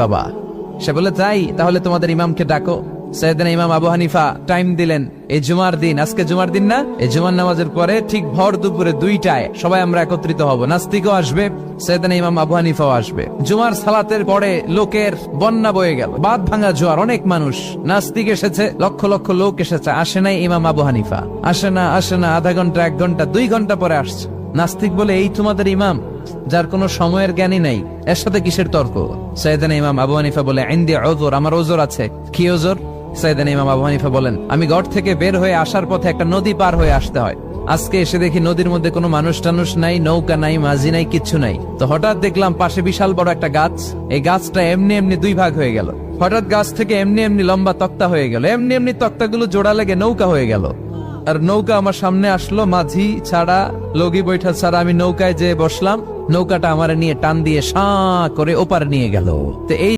বাবা। সে বলে তাই, তাহলে তোমাদের ইমামকে ডাকো। সাইয়েদনা ইমাম আবু হানিফা টাইম দিলেন, এই জুমার দিন, আজকে জুমার দিন না, এই জুমার নামাজের পরে ঠিক ভর দুপুরে 2টায় সবাই আমরা একত্রিত হব। নাস্তিকও আসবে, সাইয়েদনা ইমাম আবু হানিফাও আসবে। জুমার সালাতের পরে লোকের বন্যা বয়ে গেল, বাঁধ ভাঙা জোয়ার, অনেক মানুষ। নাস্তিক এসেছে, লক্ষ লক্ষ লোক এসেছে, আসে নাই ইমাম আবু হানিফা। আসে না আধা ঘন্টা, 1 ঘন্টা, 2 ঘন্টা পরে আসছে। নাস্তিক বলে, এই তোমাদের ইমাম যার কোনো সময়ের জ্ঞানই নাই, এর সাথে কিসের তর্ক? সাইয়েদনা ইমাম আবু হানিফা বলে, ইনদি উযর, আমার ওজর আছে। কি ওজর? সাইয়েদনা ইমাম আবু হানিফা বলেন, আমি ঘর থেকে বের হয়ে আসার পথে একটা নদী পার হয়ে আসতে হয়। আজকে এসে দেখি নদীর মধ্যে কোনো মানুষ টানুষ নাই, নৌকা নাই, মাঝি নাই, কিচ্ছু নাই। তো হঠাৎ দেখলাম পাশে বিশাল বড় একটা গাছ, এই গাছটা এমনি এমনি 2 ভাগ হয়ে গেল। হঠাৎ গাছ থেকে এমনি এমনি লম্বা তক্তা হয়ে গেল, এমনি এমনি তক্তাগুলো জোড়া লেগে নৌকা হয়ে গেল। আর নৌকা আমার সামনে আসলো, মাঝি ছাড়া, লগি বৈঠা ছাড়া। আমি নৌকায় যেয়ে বসলাম, নৌকাটা আমার নিয়ে টান দিয়ে সাঁ করে ওপারে নিয়ে গেল। তো এই